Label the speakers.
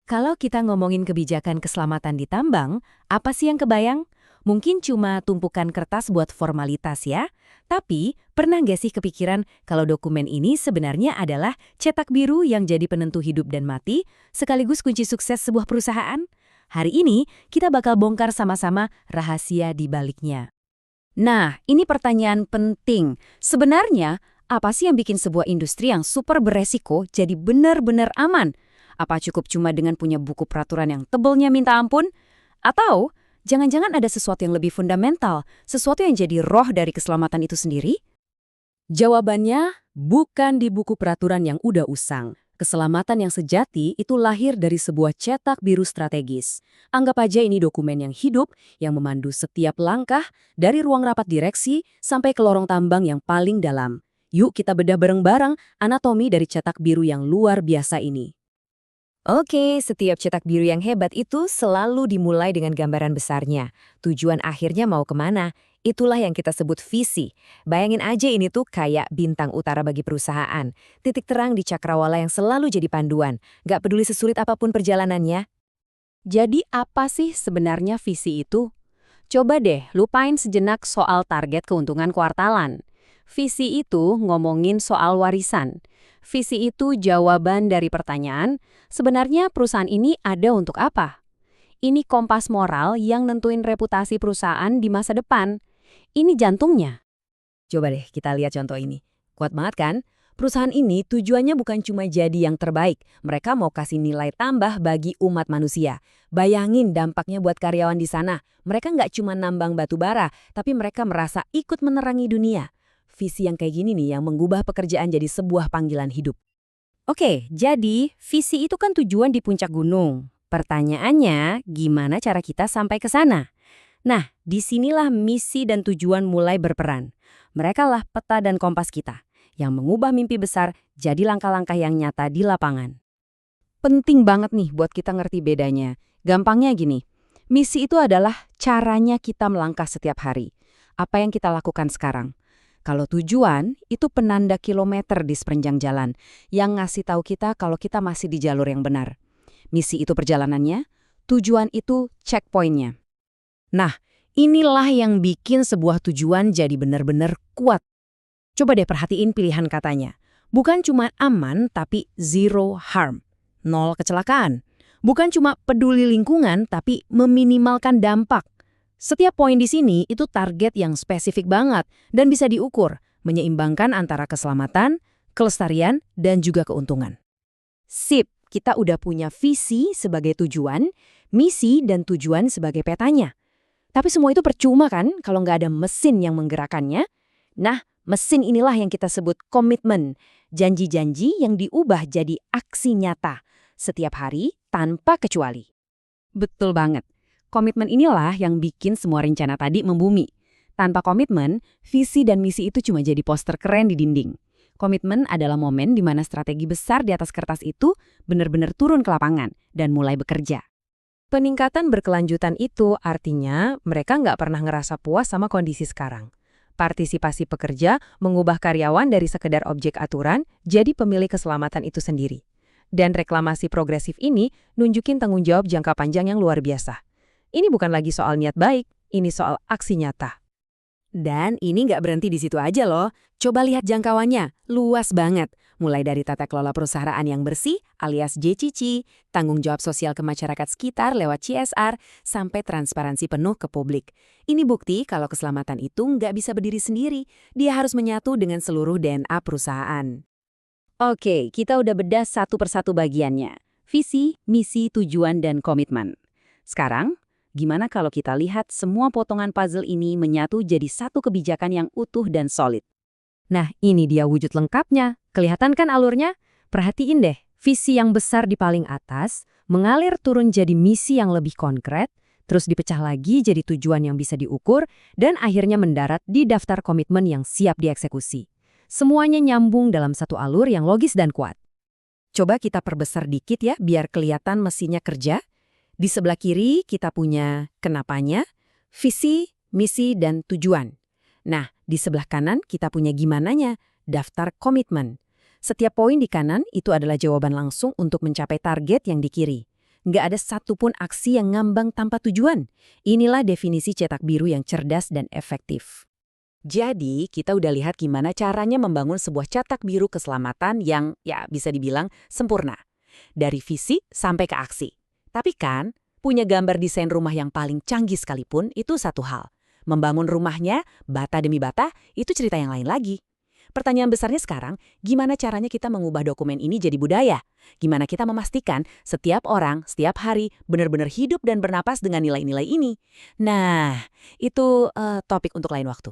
Speaker 1: Kalau kita ngomongin kebijakan keselamatan di tambang, apa sih yang kebayang? Mungkin cuma tumpukan kertas buat formalitas ya. Tapi, pernah nggak sih kepikiran kalau dokumen ini sebenarnya adalah cetak biru yang jadi penentu hidup dan mati, sekaligus kunci sukses sebuah perusahaan? Hari ini, kita bakal bongkar sama-sama rahasia di baliknya.
Speaker 2: Nah, ini pertanyaan penting. Sebenarnya, apa sih yang bikin sebuah industri yang super beresiko jadi benar-benar aman? Apa cukup cuma dengan punya buku peraturan yang tebalnya minta ampun? Atau jangan-jangan ada sesuatu yang lebih fundamental, sesuatu yang jadi roh dari keselamatan itu sendiri?
Speaker 1: Jawabannya bukan di buku peraturan yang udah usang. Keselamatan yang sejati itu lahir dari sebuah cetak biru strategis. Anggap aja ini dokumen yang hidup, yang memandu setiap langkah, dari ruang rapat direksi sampai ke lorong tambang yang paling dalam. Yuk kita bedah bareng-bareng anatomi dari cetak biru yang luar biasa ini.
Speaker 2: Oke, setiap cetak biru yang hebat itu selalu dimulai dengan gambaran besarnya. Tujuan akhirnya mau kemana? Itulah yang kita sebut visi. Bayangin aja ini tuh kayak bintang utara bagi perusahaan. Titik terang di cakrawala yang selalu jadi panduan. Gak peduli sesulit apapun perjalanannya.
Speaker 1: Jadi apa sih sebenarnya visi itu? Coba deh lupain sejenak soal target keuntungan kuartalan. Visi itu ngomongin soal warisan. Visi itu jawaban dari pertanyaan, sebenarnya perusahaan ini ada untuk apa? Ini kompas moral yang nentuin reputasi perusahaan di masa depan. Ini jantungnya.
Speaker 2: Coba deh kita lihat contoh ini. Kuat banget kan? Perusahaan ini tujuannya bukan cuma jadi yang terbaik. Mereka mau kasih nilai tambah bagi umat manusia. Bayangin dampaknya buat karyawan di sana. Mereka nggak cuma nambang batu bara, tapi mereka merasa ikut menerangi dunia. Visi yang kayak gini nih yang mengubah pekerjaan jadi sebuah panggilan hidup.
Speaker 1: Oke, jadi visi itu kan tujuan di puncak gunung. Pertanyaannya, gimana cara kita sampai ke sana? Nah, disinilah misi dan tujuan mulai berperan. Mereka lah peta dan kompas kita, yang mengubah mimpi besar jadi langkah-langkah yang nyata di lapangan. Penting banget nih buat kita ngerti bedanya. Gampangnya gini, misi itu adalah caranya kita melangkah setiap hari. Apa yang kita lakukan sekarang. Kalau tujuan, itu penanda kilometer di sepanjang jalan, yang ngasih tahu kita kalau kita masih di jalur yang benar. Misi itu perjalanannya, tujuan itu checkpointnya. Nah, inilah yang bikin sebuah tujuan jadi benar-benar kuat. Coba deh perhatiin pilihan katanya. Bukan cuma aman, tapi zero harm. Nol kecelakaan. Bukan cuma peduli lingkungan, tapi meminimalkan dampak. Setiap poin di sini itu target yang spesifik banget dan bisa diukur, menyeimbangkan antara keselamatan, kelestarian, dan juga keuntungan. Sip, kita udah punya visi sebagai tujuan, misi dan tujuan sebagai petanya. Tapi semua itu percuma kan kalau nggak ada mesin yang menggerakkannya? Nah, mesin inilah yang kita sebut komitmen, janji-janji yang diubah jadi aksi nyata, setiap hari tanpa kecuali. Betul banget. Komitmen inilah yang bikin semua rencana tadi membumi. Tanpa komitmen, visi dan misi itu cuma jadi poster keren di dinding. Komitmen adalah momen di mana strategi besar di atas kertas itu benar-benar turun ke lapangan dan mulai bekerja. Peningkatan berkelanjutan itu artinya mereka nggak pernah ngerasa puas sama kondisi sekarang. Partisipasi pekerja mengubah karyawan dari sekedar objek aturan jadi pemilik keselamatan itu sendiri. Dan reklamasi progresif ini nunjukin tanggung jawab jangka panjang yang luar biasa. Ini bukan lagi soal niat baik, ini soal aksi nyata. Dan ini nggak berhenti di situ aja loh. Coba lihat jangkauannya, luas banget. Mulai dari tata kelola perusahaan yang bersih alias JCC, tanggung jawab sosial ke masyarakat sekitar lewat CSR, sampai transparansi penuh ke publik. Ini bukti kalau keselamatan itu nggak bisa berdiri sendiri. Dia harus menyatu dengan seluruh DNA perusahaan. Oke, kita udah bedah satu persatu bagiannya. Visi, misi, tujuan, dan komitmen. Sekarang, gimana kalau kita lihat semua potongan puzzle ini menyatu jadi satu kebijakan yang utuh dan solid? Nah, ini dia wujud lengkapnya. Kelihatan kan alurnya? Perhatiin deh, visi yang besar di paling atas, mengalir turun jadi misi yang lebih konkret, terus dipecah lagi jadi tujuan yang bisa diukur, dan akhirnya mendarat di daftar komitmen yang siap dieksekusi. Semuanya nyambung dalam satu alur yang logis dan kuat. Coba kita perbesar dikit ya, biar kelihatan mesinnya kerja. Di sebelah kiri kita punya kenapanya, visi, misi, dan tujuan. Nah, di sebelah kanan kita punya gimananya, daftar komitmen. Setiap poin di kanan itu adalah jawaban langsung untuk mencapai target yang di kiri. nggak ada satupun aksi yang ngambang tanpa tujuan. Inilah definisi cetak biru yang cerdas dan efektif.
Speaker 2: Jadi, kita udah lihat gimana caranya membangun sebuah cetak biru keselamatan yang, ya bisa dibilang, sempurna. Dari visi sampai ke aksi. Tapi kan, punya gambar desain rumah yang paling canggih sekalipun itu satu hal. Membangun rumahnya, bata demi bata, itu cerita yang lain lagi. Pertanyaan besarnya sekarang, gimana caranya kita mengubah dokumen ini jadi budaya? Gimana kita memastikan setiap orang, setiap hari, benar-benar hidup dan bernapas dengan nilai-nilai ini? Nah, itu topik untuk lain waktu.